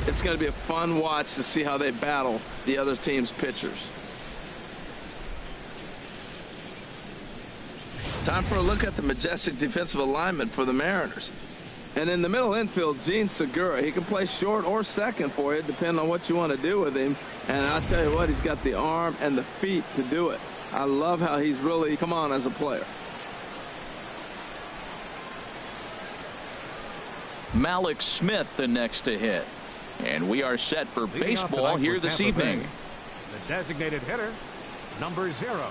It's going to be a fun watch to see how they battle the other team's pitchers. Time for a look at the majestic defensive alignment for the Mariners. And in the middle infield, Gene Segura, he can play short or second for you, depending on what you want to do with him. And I'll tell you what, he's got the arm and the feet to do it. I love how he's really come on as a player. Malik Smith the next to hit. And we are set for baseball here this evening. The designated hitter, number 0.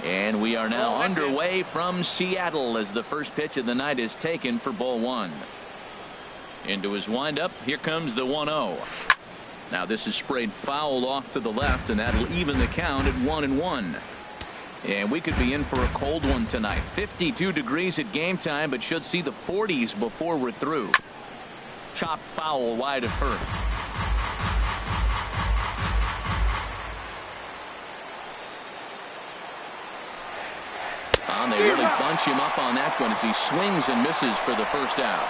And we are now underway from Seattle as the first pitch of the night is taken for ball 1. Into his windup. Here comes the 1-0. Now this is sprayed foul off to the left, and that'll even the count at 1-1. And we could be in for a cold one tonight. 52 degrees at game time, but should see the 40s before we're through. Chopped foul wide of first. And they really bunch him up on that one as he swings and misses for the first out.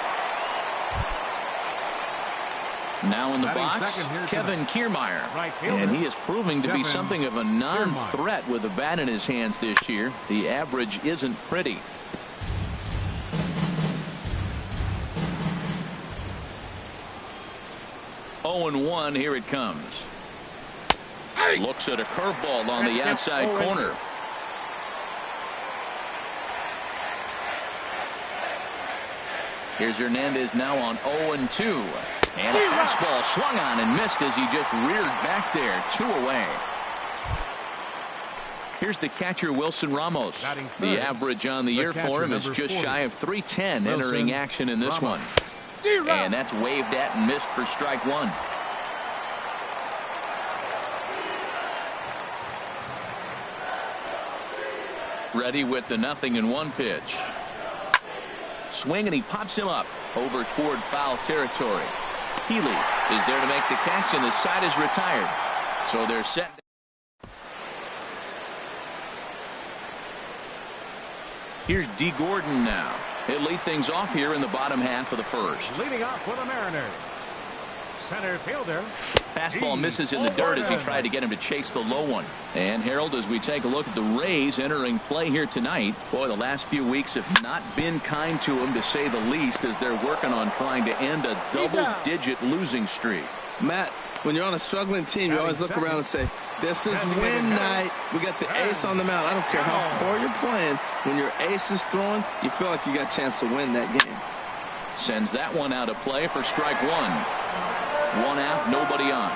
Now in the box, Kevin Kiermaier. And he is proving to be something of a non-threat with a bat in his hands this year. The average isn't pretty. Oh and 1, here it comes. Looks at a curveball on the outside corner. Here's Hernandez now on 0 and 2. And a fastball swung on and missed as he just reared back there. 2 away. Here's the catcher, Wilson Ramos. The average on the year for him is just shy of 310 entering action in this one. And that's waved at and missed for strike 1. Ready with the 0-1 pitch. Swing, and he pops him up over toward foul territory. Healy is there to make the catch, and the side is retired. So they're set. Here's D. Gordon now. He'll lead things off here in the bottom half of the first. Leading off for the Mariners, center fielder. Fastball misses in the dirt as he tried to get him to chase the low one. And Harold, as we take a look at the Rays entering play here tonight, boy, the last few weeks have not been kind to him, to say the least, as they're working on trying to end a double-digit losing streak. Matt, when you're on a struggling team, you always look around and say, this is win night. We got the ace on the mound. I don't care how poor you're playing. When your ace is throwing, you feel like you got a chance to win that game. Sends that one out of play for strike 1. 1 out, nobody on.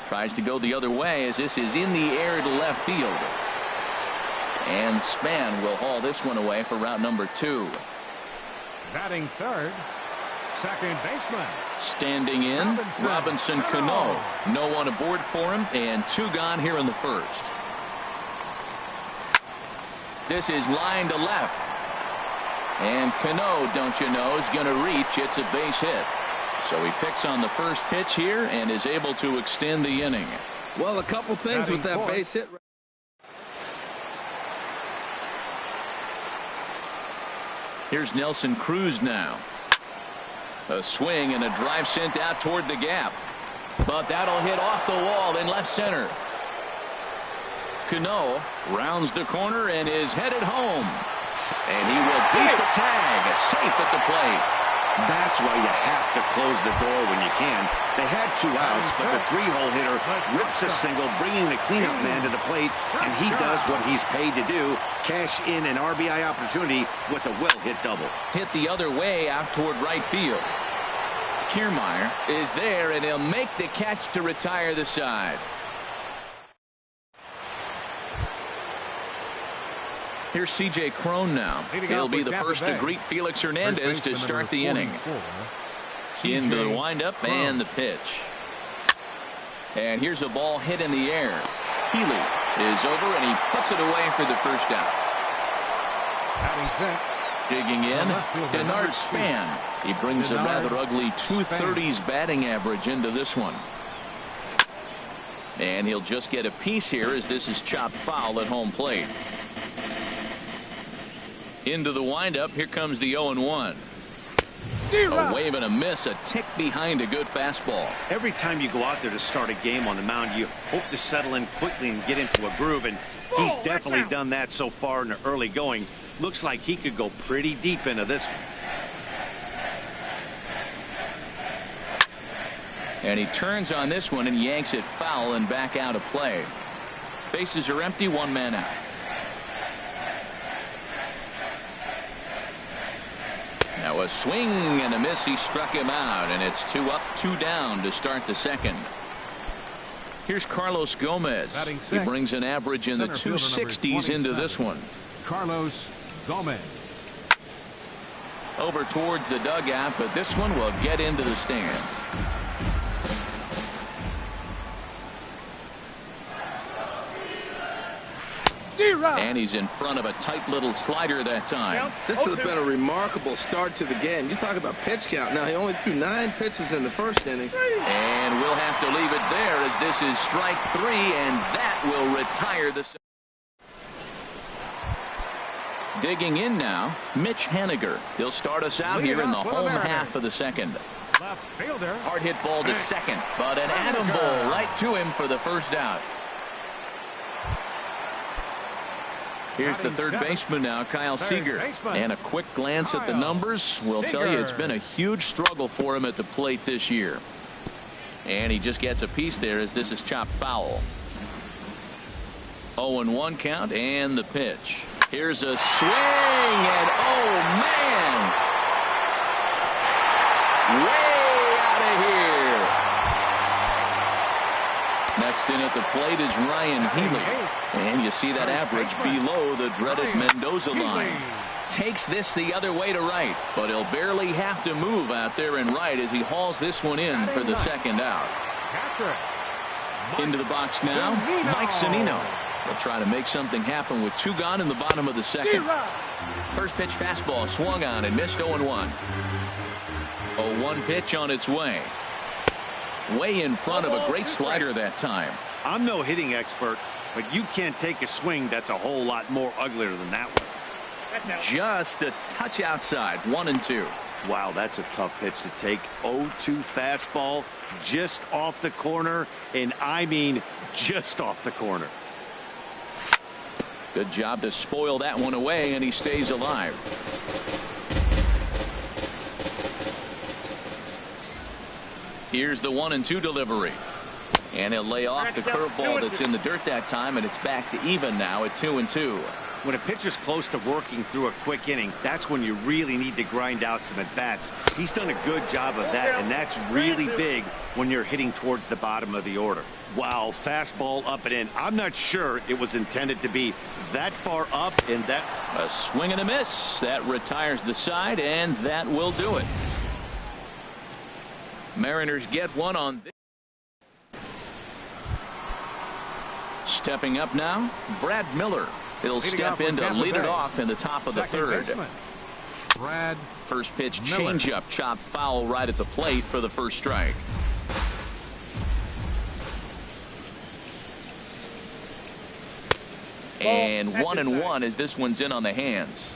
Tries to go the other way as this is in the air to left field. And Span will haul this one away for route number 2. Batting third, second baseman. Standing in, Robinson Cano. No one aboard for him, and 2 gone here in the first. This is line to left. And Cano, don't you know, is going to reach. It's a base hit. So he picks on the first pitch here and is able to extend the inning. Well, a couple things with that base hit. Here's Nelson Cruz now. A swing and a drive sent out toward the gap. But that'll hit off the wall in left center. Cano rounds the corner and is headed home. And he will beat the tag, safe at the plate. That's why you have to close the door when you can. They had 2 outs, but the 3-hole hitter rips a single, bringing the cleanup man to the plate, and he does what he's paid to do, cash in an RBI opportunity with a well-hit double. Hit the other way out toward right field. Kiermaier is there, and he'll make the catch to retire the side. Here's C.J. Cron now. He'll be the first to greet Felix Hernandez to start the inning. Into the windup and the pitch. And here's a ball hit in the air. Healy is over, and he puts it away for the first out. Digging in, Denard Span. He brings a rather ugly .230's batting average into this one. And he'll just get a piece here as this is chopped foul at home plate. Into the windup. Here comes the 0-1. A wave and a miss, a tick behind a good fastball. Every time you go out there to start a game on the mound, you hope to settle in quickly and get into a groove, and he's definitely done that so far in the early going. Looks like he could go pretty deep into this one. And he turns on this one and yanks it foul and back out of play. Bases are empty, one man out. Now a swing and a miss. He struck him out, and it's 2 up, 2 down to start the second. Here's Carlos Gomez. He brings an average in the 260s into this one. Carlos Gomez. Over towards the dugout, but this one will get into the stands. And he's in front of a tight little slider that time. This has been a remarkable start to the game. You talk about pitch count. Now, he only threw 9 pitches in the first inning. And we'll have to leave it there as this is strike 3, and that will retire the... Digging in now, Mitch Haniger. He'll start us out here in the home half of the second. Left fielder. Hard hit ball to second, but an atom ball right to him for the first out. Here's the third baseman now, Kyle Seager. And a quick glance at the numbers will tell you it's been a huge struggle for him at the plate this year. And he just gets a piece there as this is chopped foul. 0-1 count and the pitch. Here's a swing, and oh man! Way out of here. Next in at the plate is Ryan Healy. And you see that average below the dreaded Mendoza line. Takes this the other way to right, but he'll barely have to move out there in right as he hauls this one in for the second out. Into the box now, Mike Zunino. They'll try to make something happen with 2 gone in the bottom of the second. First pitch fastball swung on and missed. 0-1. 0-1 pitch on its way. Way in front of a great slider that time. I'm no hitting expert, but you can't take a swing that's a whole lot more uglier than that one. Just a touch outside. 1-2. Wow, that's a tough pitch to take. 0-2 fastball just off the corner, and I mean just off the corner. Good job to spoil that one away, and he stays alive. Here's the 1-2 delivery. And he'll lay off the curveball that's in the dirt that time, and it's back to even now at 2-2. When a pitcher's close to working through a quick inning, that's when you really need to grind out some at-bats. He's done a good job of that, and that's really big when you're hitting towards the bottom of the order. Wow, fastball up and in. I'm not sure it was intended to be that far up, and that... A swing and a miss. That retires the side, and that will do it. Mariners get one on this. Stepping up now, Brad Miller. He'll step in to lead it off in the top of the third. Brad First pitch changeup, chopped foul right at the plate for the first strike. And 1-1 as this one's in on the hands.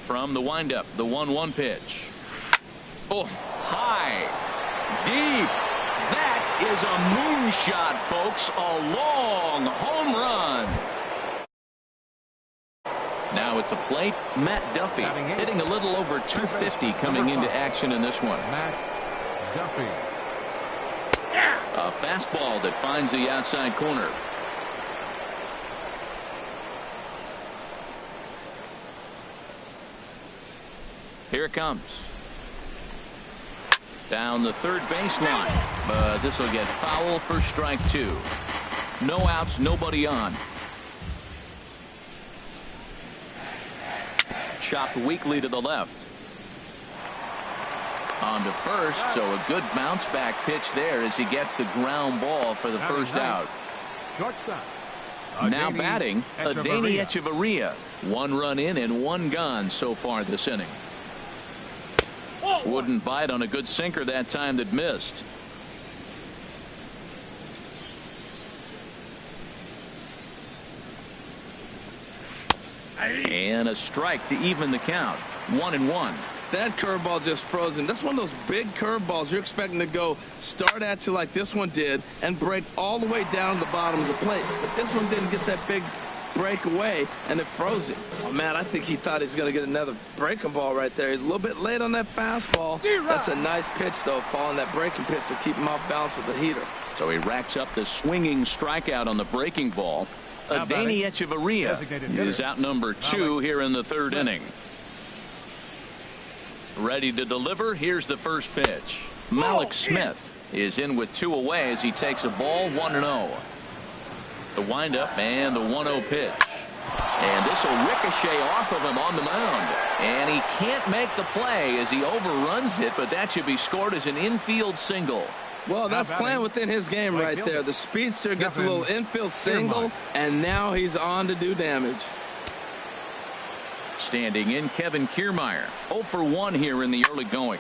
From the windup, the 1-1 pitch. Oh, high, deep. That is a moonshot, folks. A long home run. Now at the plate, Matt Duffy hitting a little over 250 coming into action in this one. Matt Duffy. A fastball that finds the outside corner. Here it comes. Down the third baseline, but this will get foul for strike 2. No outs, nobody on. Chopped weakly to the left. On to first, so a good bounce back pitch there as he gets the ground ball for the first out. Shortstop. Now batting, Adeiny Echeverria. 1 run in and 1 gone so far this inning. Wouldn't bite on a good sinker that time that missed. And a strike to even the count. 1-1. That curveball just froze him. That's one of those big curveballs you're expecting to go start at you like this one did and break all the way down to the bottom of the plate. But this one didn't get that big break away, and it froze him. Oh, man, I think he thought he was going to get another breaking ball right there. He's a little bit late on that fastball. That's a nice pitch, though, following that breaking pitch to keep him off balance with the heater. So he racks up the swinging strikeout on the breaking ball. Adeiny Echeverria is out number 2 here in the 3rd inning. Ready to deliver. Here's the first pitch. Malik Smith is in with 2 away as he takes a ball. 1-0. The windup and the 1-0 pitch. And this will ricochet off of him on the mound. And he can't make the play as he overruns it, but that should be scored as an infield single. Well, that's playing within his game right there. The speedster gets a little infield single, and now he's on to do damage. Standing in, Kevin Kiermaier. 0 for 1 here in the early going.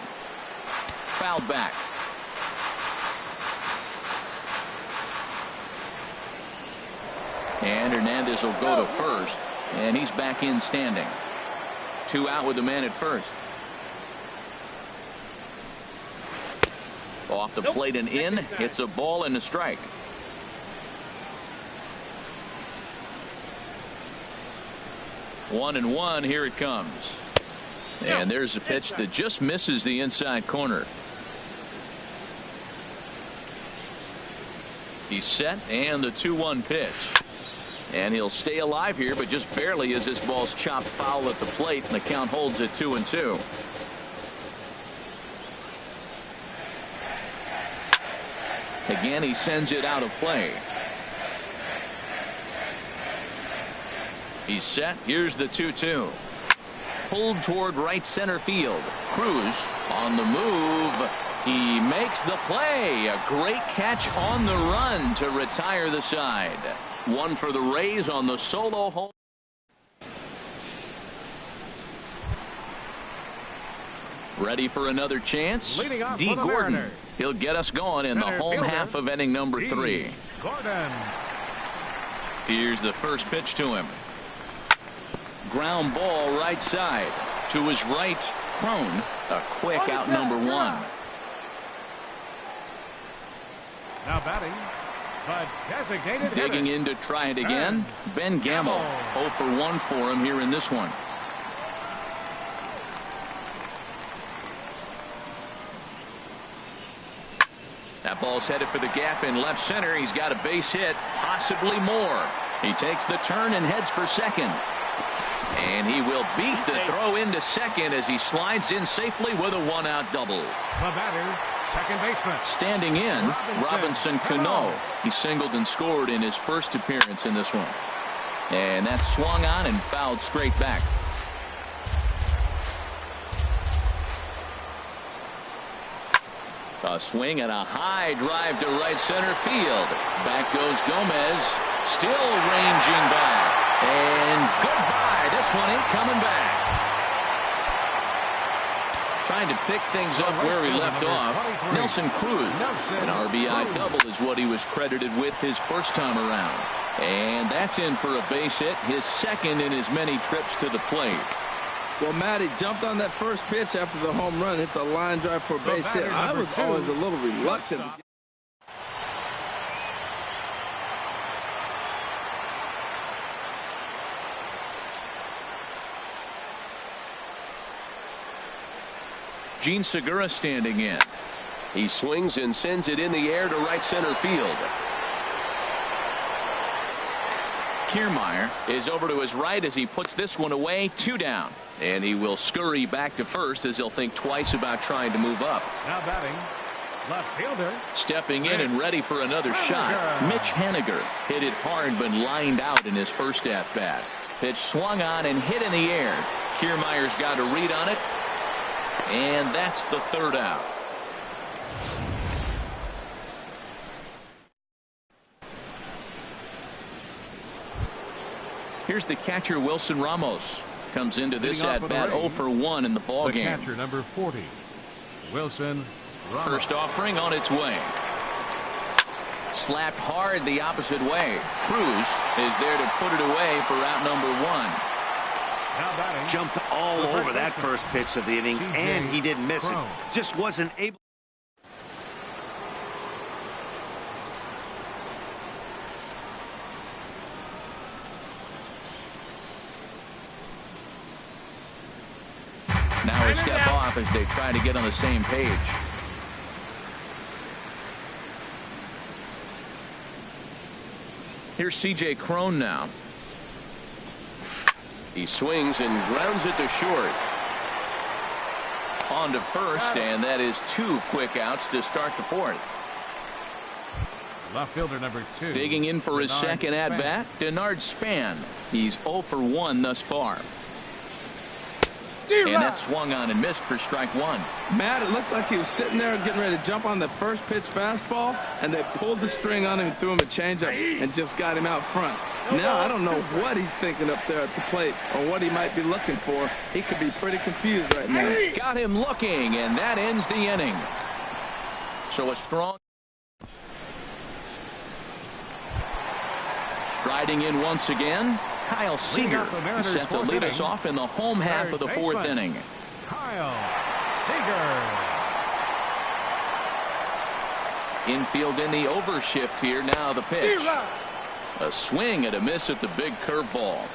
Fouled back. And Hernandez will go to first, and he's back in standing. 2 out with the man at first. Off the plate and in. It's a ball and a strike. One and one. Here it comes. And there's a pitch that just misses the inside corner. He's set, and the 2-1 pitch. And he'll stay alive here, but just barely as this ball's chopped foul at the plate, and the count holds at 2-2. Again, he sends it out of play. He's set. Here's the 2-2. Pulled toward right center field. Cruz on the move. He makes the play. A great catch on the run to retire the side. One for the Rays on the solo home. Ready for another chance? D. Gordon. He'll get us going in the home half of inning number 3. Gordon. Here's the first pitch to him. Ground ball right side. To his right, Crone. A quick out number 1. Now batting, but designated Digging hitter. in to try it again. Ben Gamble. 0 for 1 for him here in this one. That ball's headed for the gap in left center. He's got a base hit, possibly more. He takes the turn and heads for second. And he will beat the throw into second as he slides in safely with a 1-out double. The batter, second baseman. Standing in, Robinson Cano. He singled and scored in his first appearance in this one. And that swung on and fouled straight back. A swing and a high drive to right center field. Back goes Gomez. Still ranging back. And goodbye. This one ain't coming back. Trying to pick things up where he left off. Nelson Cruz. An RBI double is what he was credited with his first time around. And that's in for a base hit. His second in as many trips to the plate. Well, Matty jumped on that first pitch after the home run. It's a line drive for a base hit. I was always a little reluctant. Gene Segura standing in. He swings and sends it in the air to right center field. Kiermaier is over to his right as he puts this one away. 2 down. And he will scurry back to first as he'll think twice about trying to move up. Now batting, left fielder. Stepping in and ready for another shot. Mitch Haniger hit it hard but lined out in his first at bat. Pitch swung on and hit in the air. Kiermaier's got a read on it. And that's the 3rd out. Here's the catcher, Wilson Ramos. Comes into this at bat 0 for 1 in the ball game. Catcher number 40. Wilson. First offering on its way. Slapped hard the opposite way. Cruz is there to put it away for out number one. Now batting. Jumped all over that first pitch of the inning, and he didn't miss it. Just wasn't able. Now a step off as they try to get on the same page. Here's C.J. Cron now. He swings and grounds it to short. On to first, and that is two quick outs to start the fourth. Left fielder number 2. Digging in for his second at-bat, Denard Span. He's 0 for 1 thus far. And that swung on and missed for strike one. Matt, it looks like he was sitting there getting ready to jump on the first pitch fastball, and they pulled the string on him and threw him a changeup and just got him out front. Now, I don't know what he's thinking up there at the plate or what he might be looking for. He could be pretty confused right now. Got him looking, and that ends the inning. So a strong. Striding in once again, Kyle Seager set to lead us off in the home half of the fourth inning. Kyle Seager. Infield in the overshift here. Now the pitch. A swing and a miss at the big curveball.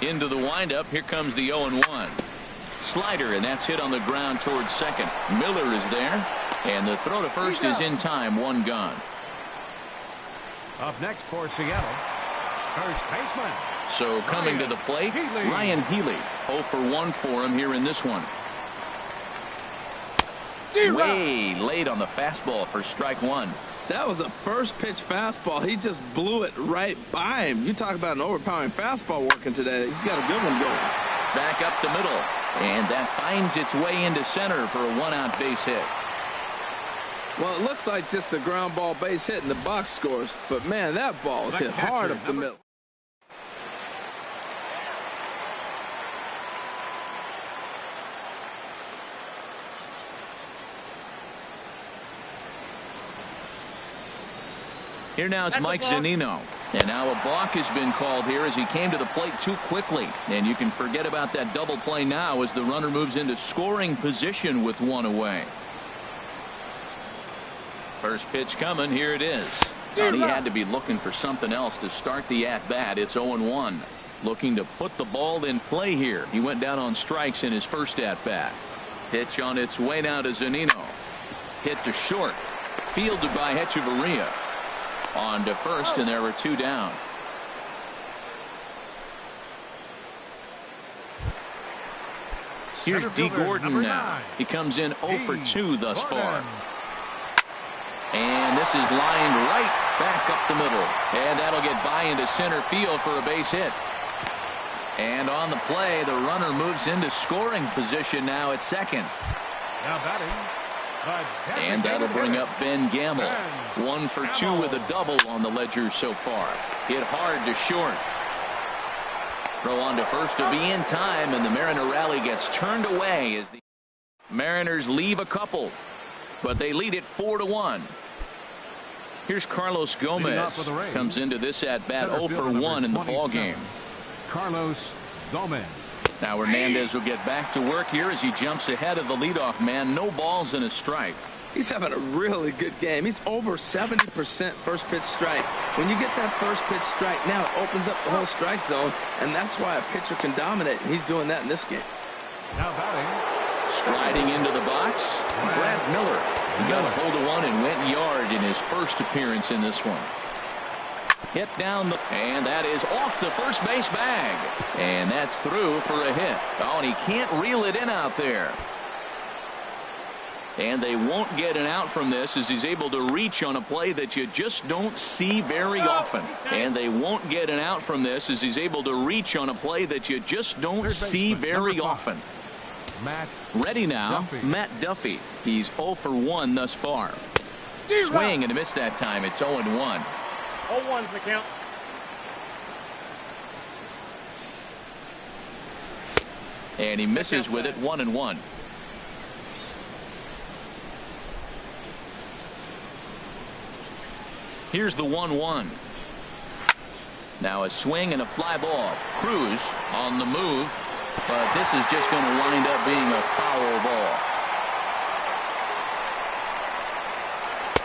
Into the windup. Here comes the 0-1. Slider, and that's hit on the ground towards second. Miller is there, and the throw to first is in time. One gone. Up next for Seattle, first baseman. So coming to the plate, Ryan Healy. 0 for 1 for him here in this one. Way late on the fastball for strike one. That was a first pitch fastball. He just blew it right by him. You talk about an overpowering fastball working today. He's got a good one going. Back up the middle, and that finds its way into center for a one-out base hit. Well, it looks like just a ground ball base hit and the box scores, but man, that ball was hit hard up the middle. Here now it's Mike Zunino. And now a balk has been called here as he came to the plate too quickly. And you can forget about that double play now as the runner moves into scoring position with one away. First pitch coming. Here it is. And he had to be looking for something else to start the at-bat. It's 0-1. Looking to put the ball in play here. He went down on strikes in his first at-bat. Pitch on its way now to Zunino. Hit to short. Fielded by Hechavarria. On to first, and there were two down. Here's D. Gordon now. He comes in 0 for 2 thus far. And this is lined right back up the middle. And that'll get by into center field for a base hit. And on the play, the runner moves into scoring position now at second. Now batting. And that'll bring up Ben Gamble. 1 for 2 with a double on the ledger so far. Hit hard to short. Throw on to first to be in time, and the Mariner rally gets turned away as the Mariners leave a couple, but they lead it 4-1. Here's Carlos Gomez. Comes into this at bat 0 for 1 in the ball game. Carlos Gomez. Now Hernandez will get back to work here as he jumps ahead of the leadoff man. No balls and a strike. He's having a really good game. He's over 70% first pitch strike. When you get that first pitch strike, now it opens up the whole strike zone, and that's why a pitcher can dominate. And he's doing that in this game. Now batting. Striding into the box, Brad Miller. He got a hold of one and went yard in his first appearance in this one. Hit down the, and that is off the first base bag, and that's through for a hit. Oh, and he can't reel it in out there. And they won't get an out from this as he's able to reach on a play that you just don't see very often. And they won't get an out from this as he's able to reach on a play that you just don't see very often. Ready now, Matt Duffy. He's 0 for 1 thus far. Swing and a miss that time. It's 0-1. 0-1's the count. And he misses with it. 1-1. Here's the 1-1. Now a swing and a fly ball. Cruz on the move, but this is just going to wind up being a foul ball.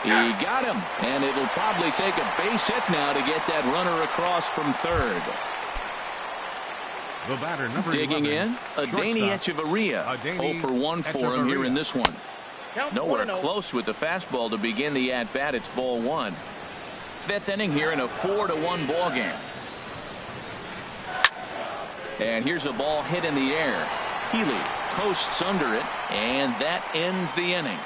He got him, and it'll probably take a base hit now to get that runner across from third. The batter, number Digging 11, in, Adeiny Echeverria. 0 for 1 for him here in this one. Count Nowhere 1-0. close with the fastball to begin the at-bat. It's ball 1. Fifth inning here in a 4-1 ball game. And here's a ball hit in the air. Healy coasts under it, and that ends the inning.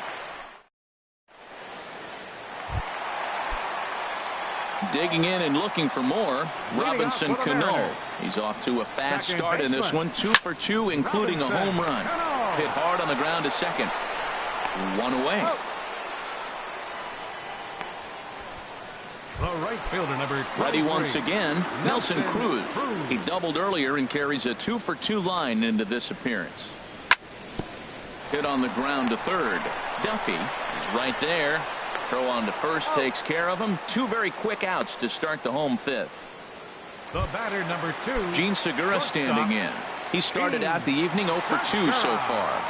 Digging in and looking for more, Robinson Cano. He's off to a fast start in this one. 2 for 2, including a home run. Hit hard on the ground to second. 1 away. The right fielder, number 23. Ready once again, Nelson Cruz. He doubled earlier and carries a 2 for 2 line into this appearance. Hit on the ground to third. Duffy is right there. Throw on to first takes care of him. 2 very quick outs to start the home fifth. The batter, number 2. Gene Segura standing in. He started out the evening 0 for 2 so far.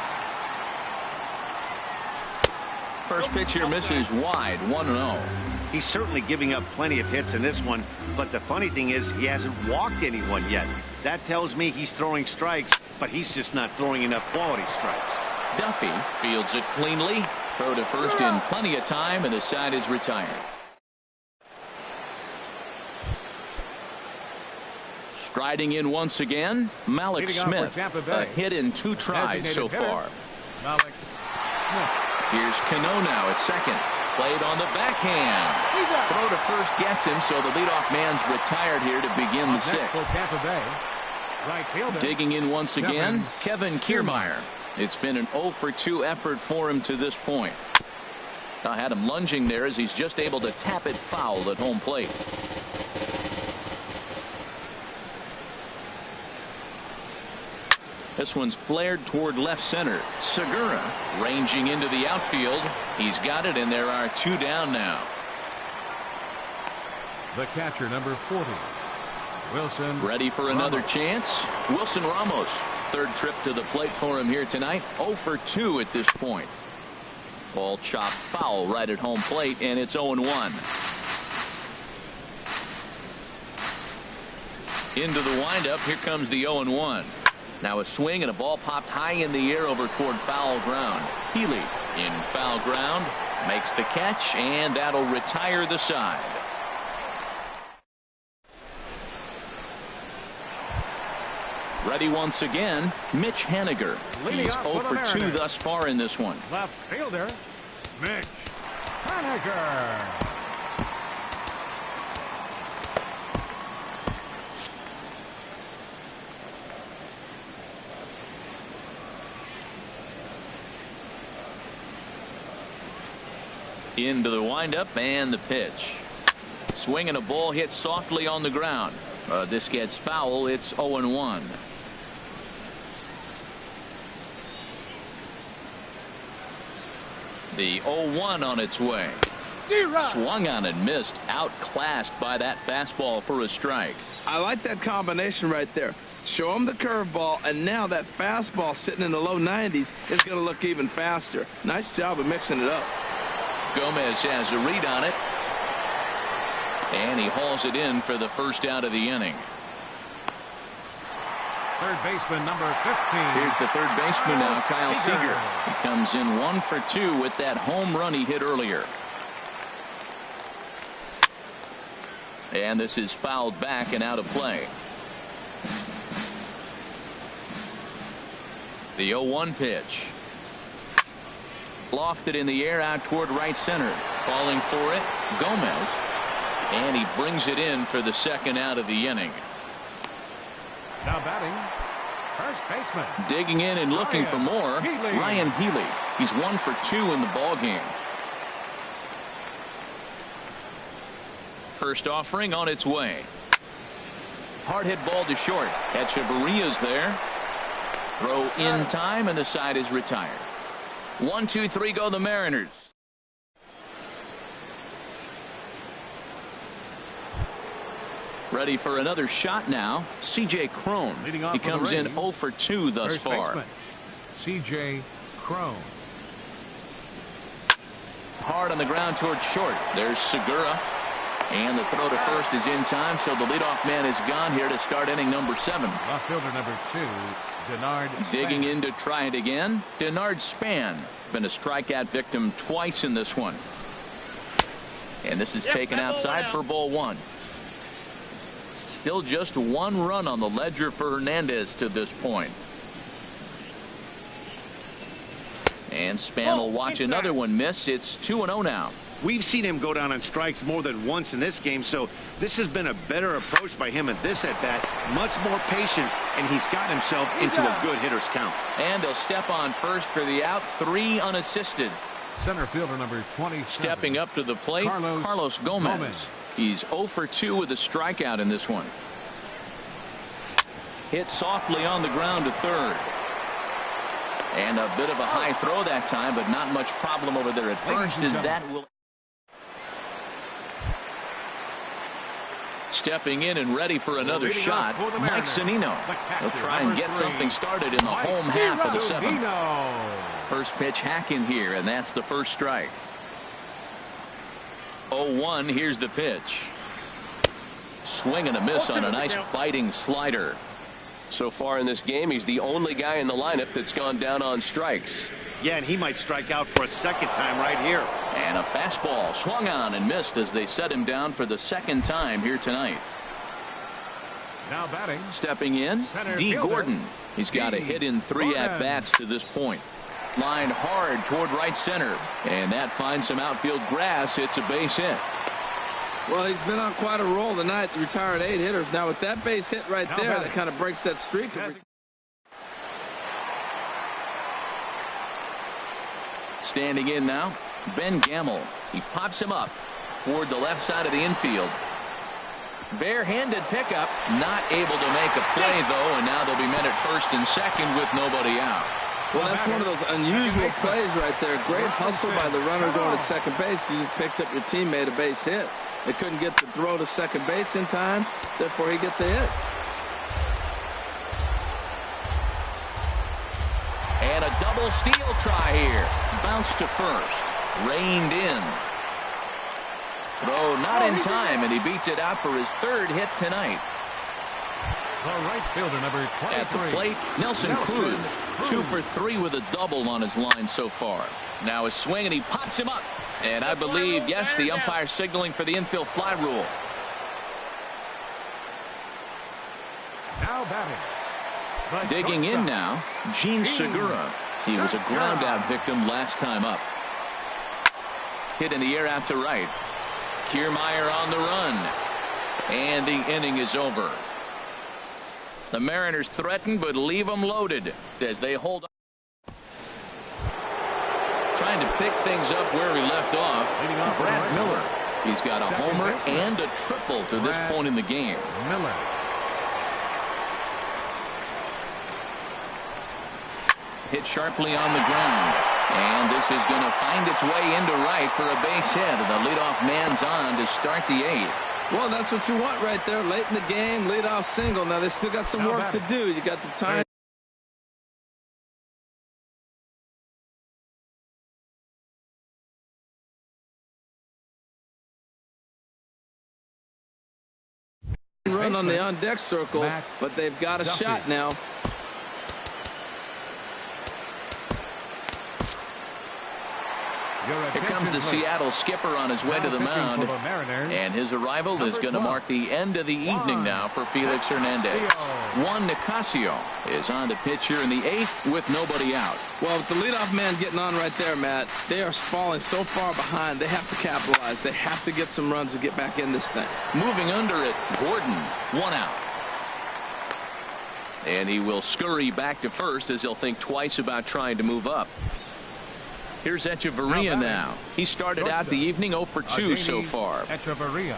First pitch here misses wide, 1-0. He's certainly giving up plenty of hits in this one, but the funny thing is he hasn't walked anyone yet. That tells me he's throwing strikes, but he's just not throwing enough quality strikes. Duffy fields it cleanly. Throw to first in plenty of time, and the side is retired. Striding in once again, Malik Smith. A hit in 2 tries so far. Malik Smith. Here's Cano now at second. Played on the backhand. Throw to first gets him, so the leadoff man's retired here to begin the sixth. For Tampa Bay, right fielder. Digging in once again, Kevin Kiermaier. It's been an 0 for 2 effort for him to this point. I had him lunging there as he's just able to tap it foul at home plate. This one's flared toward left center. Segura ranging into the outfield. He's got it, and there are 2 down now. The catcher, number 40. Wilson. Ready for another chance. Wilson Ramos. Third trip to the plate for him here tonight. 0 for 2 at this point. Ball chopped foul right at home plate, and it's 0-1. Into the windup. Here comes the 0-1. Now a swing and a ball popped high in the air over toward foul ground. Healy in foul ground makes the catch, and that'll retire the side. Ready once again, Mitch Haniger. He's 0 for 2 thus far in this one. Left fielder, Mitch Haniger. Into the windup and the pitch. Swing and a ball hit softly on the ground. This gets foul. It's 0-1. The 0-1 on its way. Swung on and missed. Outclassed by that fastball for a strike. I like that combination right there. Show him the curveball, and now that fastball sitting in the low 90s is going to look even faster. Nice job of mixing it up. Gomez has a read on it, and he hauls it in for the first out of the inning. Third baseman, number 15. Here's the third baseman now, Kyle Seager. He comes in 1 for 2 with that home run he hit earlier. And this is fouled back and out of play. The 0-1 pitch. Lofted in the air out toward right center. Falling for it, Gomez. And he brings it in for the second out of the inning. Now batting, first baseman. Digging in and looking for more, Ryan Healy. He's 1 for 2 in the ball game. First offering on its way. Hard hit ball to short. Echeverria's there. Throw in time, and the side is retired. 1, 2, 3 go the Mariners. Ready for another shot now. C.J. Cron. He comes in 0 for 2 thus far. C.J. Cron. Hard on the ground towards short. There's Segura. And the throw to first is in time, so the leadoff man is gone here to start inning number 7. Left fielder number 2, Denard Digging Span. in to try it again. Denard Span. Been a strikeout victim twice in this one. And this is taken outside for ball 1. Still just 1 run on the ledger for Hernandez to this point. And Span will watch another one miss. It's 2-0 now. We've seen him go down on strikes more than once in this game, so this has been a better approach by him at this at-bat. Much more patient, and he's gotten himself into a good hitter's count. And he'll step on first for the out. 3 unassisted. Center fielder number 27. Stepping up to the plate, Carlos Gomez. He's 0 for 2 with a strikeout in this one. Hit softly on the ground to third. And a bit of a high throw that time, but not much problem over there at first as that will. Stepping in and ready for another shot, Mike Zunino. He'll try and get something started in the home half of the 7th. First pitch hacking here, and that's the first strike. 0-1, here's the pitch. Swing and a miss on a nice biting slider. So far in this game, he's the only guy in the lineup that's gone down on strikes. Yeah, and he might strike out for a second time right here. And a fastball swung on and missed as they set him down for the 2nd time here tonight. Now batting. Stepping in, D. Gordon. He's got a hit in 3 at-bats to this point. Lined hard toward right center. And that finds some outfield grass. It's a base hit. Well, he's been on quite a roll tonight. Retired 8 hitters. Now with that base hit right there, that kind of breaks that streak. Standing in now, Ben Gamel. He pops him up toward the left side of the infield. Barehanded pickup, not able to make a play though, and now they'll be men at first and second with nobody out. Well, that's one of those unusual plays right there. Great hustle by the runner going to second base. You just picked up your teammate a base hit. They couldn't get the throw to second base in time, therefore he gets a hit. And a double steal try here. Bounce to first. Reined in. Throw not in time, and he beats it out for his 3rd hit tonight. The right fielder number 23. At the plate, Nelson Cruz. 2 for 3 with a double on his line so far. Now a swing, and he pops him up. And I believe, yes, the umpire signaling for the infield fly rule. Now batting. Digging in now, Gene Segura. He was a ground out victim last time up. Hit in the air out to right. Kiermaier on the run. And the inning is over. The Mariners threaten, but leave them loaded as they hold on. Trying to pick things up where he left off. Brad Miller. He's got a homer and a triple to this point in the game. Miller. Hit sharply on the ground. And this is going to find its way into right for a base hit. And the leadoff man's on to start the 8th. Well, that's what you want right there. Late in the game, leadoff single. Now they still got some work to do. You got the time. Run on the on-deck circle, but they've got a shot now. Here comes the Seattle skipper on his way to the mound. And his arrival is going to mark the end of the evening now for Felix Hernandez. Juan Nicasio is on to pitch here in the 8th with nobody out. Well, with the leadoff man getting on right there, Matt, they are falling so far behind. They have to capitalize. They have to get some runs to get back in this thing. Moving under it, Gordon, 1 out. And he will scurry back to first as he'll think twice about trying to move up. Here's Echeverria now. He started out the evening 0 for 2 so far. Echeverria.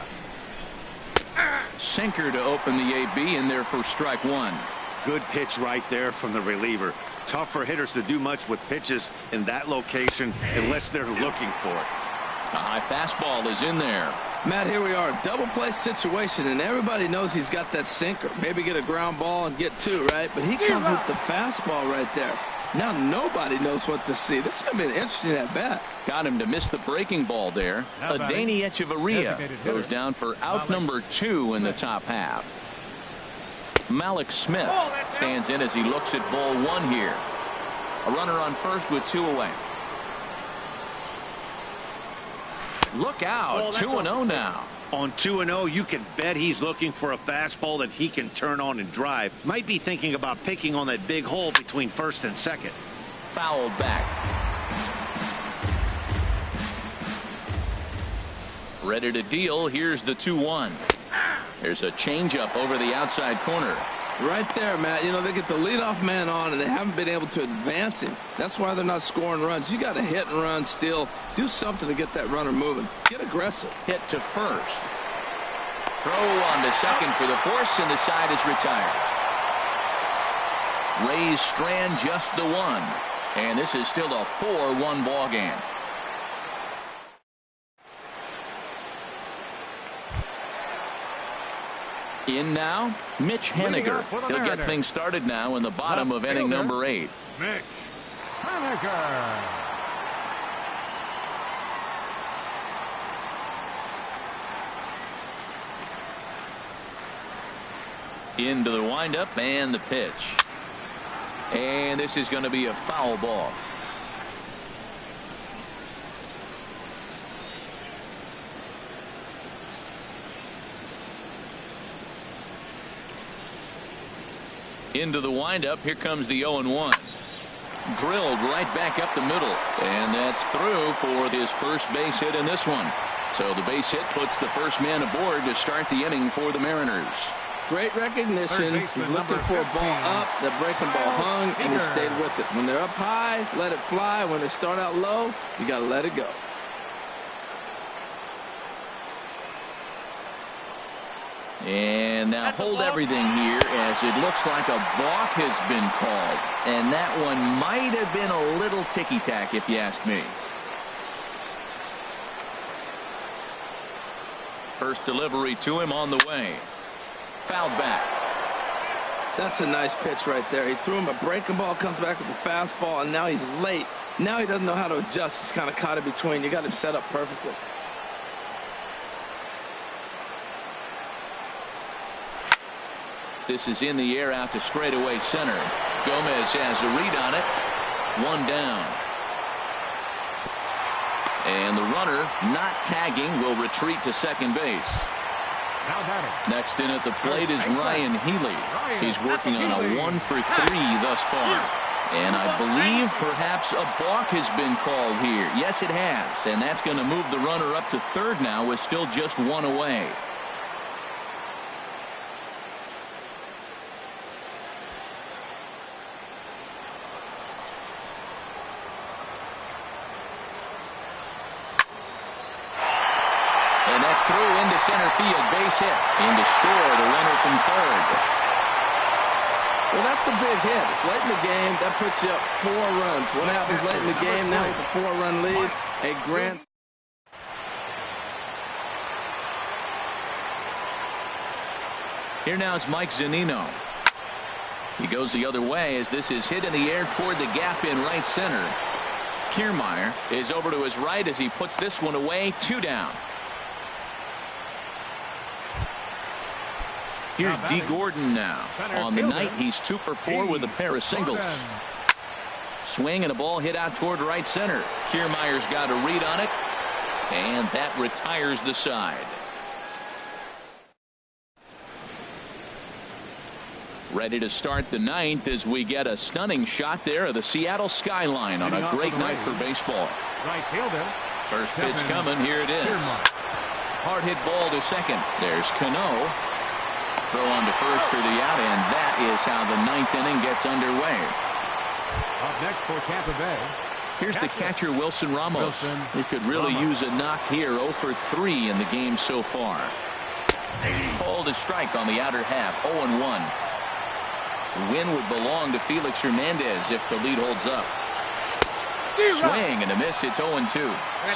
Sinker to open the AB in there for strike 1. Good pitch right there from the reliever. Tough for hitters to do much with pitches in that location unless they're looking for it. A high fastball is in there. Matt, here we are, double play situation, and everybody knows he's got that sinker. Maybe get a ground ball and get two, right? But he comes with the fastball right there. Now nobody knows what to see. This is going to be an interesting at-bat. Got him to miss the breaking ball there. Adeiny Echeverria goes down for out number 2 in the top half. Malik Smith stands in as he looks at ball 1 here. A runner on first with 2 away. Look out, 2-0 now. On 2-0, you can bet he's looking for a fastball that he can turn on and drive. Might be thinking about picking on that big hole between first and second. Fouled back. Ready to deal. Here's the 2-1. There's a changeup over the outside corner. Right there, Matt. You know, they get the leadoff man on, and they haven't been able to advance him. That's why they're not scoring runs. You got to hit and run still. Do something to get that runner moving. Get aggressive. Hit to first. Throw on to second for the force, and the side is retired. Rays strand just the 1. And this is still a 4-1 ball game. In now, Mitch Haniger. He'll get things started now in the bottom of inning number 8. Mitch Haniger. Into the windup and the pitch. And this is going to be a foul ball. Into the windup. Here comes the 0-1. Drilled right back up the middle. And that's through for his first base hit in this one. So the base hit puts the first man aboard to start the inning for the Mariners. Great recognition. He's looking for a ball up. The breaking ball hung, and he stayed with it. When they're up high, let it fly. When they start out low, you got to let it go. And now hold everything here as it looks like a balk has been called. And that one might have been a little ticky-tack if you ask me. First delivery to him on the way. Fouled back. That's a nice pitch right there. He threw him a breaking ball, comes back with the fastball, and now he's late. Now he doesn't know how to adjust. He's kind of caught in between. You got him set up perfectly. This is in the air out to straightaway center. Gomez has a read on it. 1 down. And the runner, not tagging, will retreat to second base. Next in at the plate is Ryan Healy. He's working on a 1 for 3 thus far. And I believe perhaps a balk has been called here. Yes, it has. And that's going to move the runner up to third now with still just 1 away. And that's through into center field. Base hit. In to score the runner from third. Well, that's a big hit. It's late in the game. That puts you up 4 runs. What happens late in the game now with a 4-run lead? A grand. Here now is Mike Zunino. He goes the other way as this is hit in the air toward the gap in right center. Kiermaier is over to his right as he puts this one away. 2 down. Here's D. Gordon now. On the night, he's 2 for 4 with a pair of singles. Swing and a ball hit out toward right center. Kiermaier's got a read on it, and that retires the side. Ready to start the 9th as we get a stunning shot there of the Seattle skyline on a great night for baseball. Right fielder. First pitch coming. Here it is. Hard hit ball to second. There's Cano. Throw on to first for the out, and that is how the 9th inning gets underway. Up next for Tampa Bay. Here's the catcher, Wilson Ramos. He could really use a knock here. 0 for 3 in the game so far. Called a strike on the outer half. 0-1. The win would belong to Felix Hernandez if the lead holds up. Swing and a miss. It's 0-2.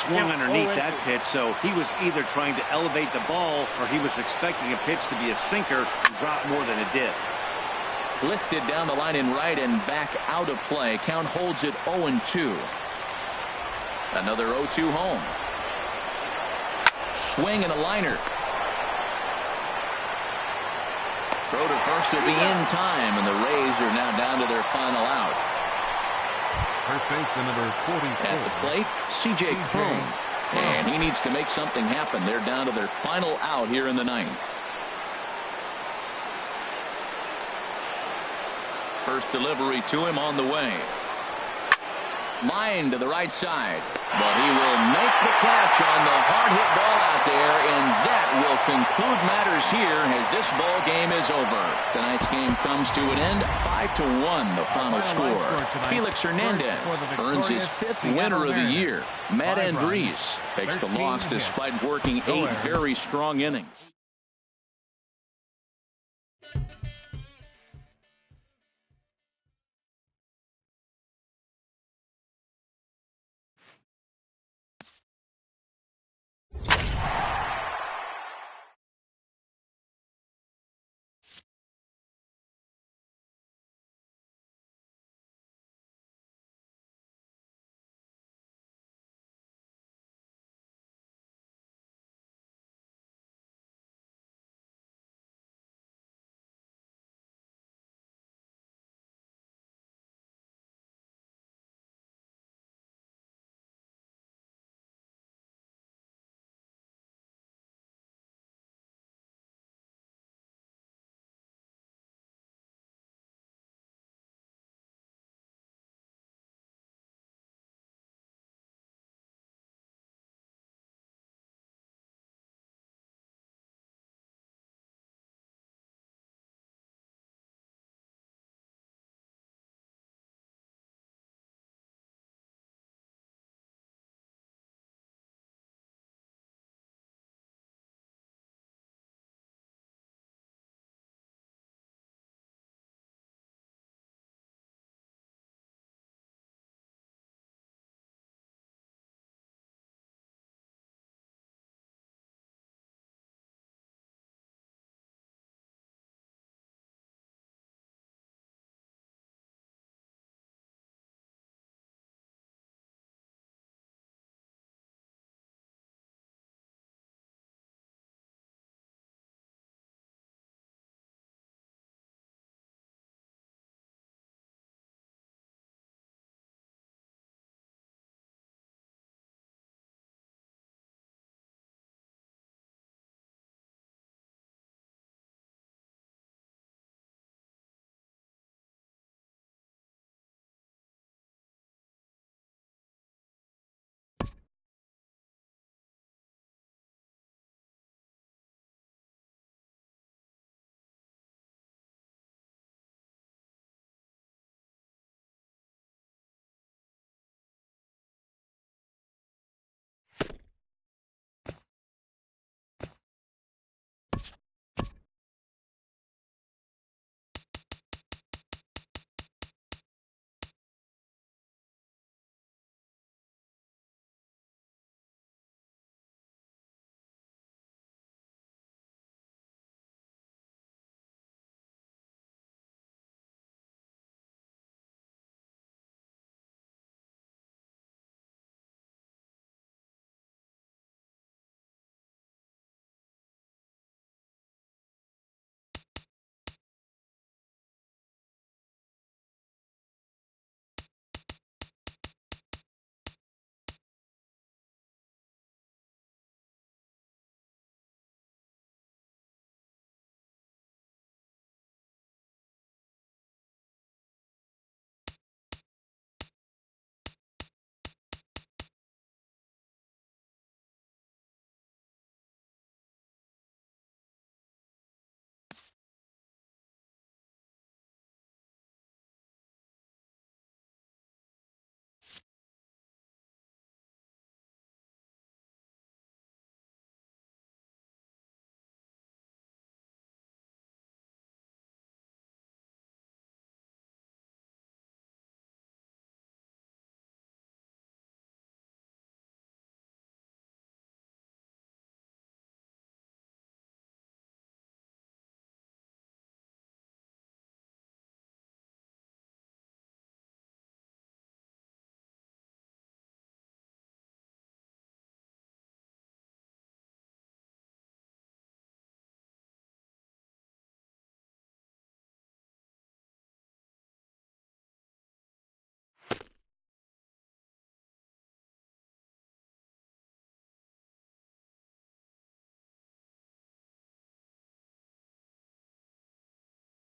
Swung underneath that pitch, so he was either trying to elevate the ball or he was expecting a pitch to be a sinker and drop more than it did. Lifted down the line in right and back out of play. Count holds it 0-2. Another 0-2 home. Swing and a liner. Throw to first will be in time, and the Rays are now down to their final out. First baseman number 44. At the plate, C.J. Cron. And he needs to make something happen. They're down to their final out here in the ninth. First delivery to him on the way. Line to the right side. But he will make the catch on the hard hit ball out there, and that will conclude matters here as this ball game is over. Tonight's game comes to an end, 5-1 the final score. Felix Hernandez earns his 5th winner of the year. Matt Andriese takes the loss despite working 8 very strong innings.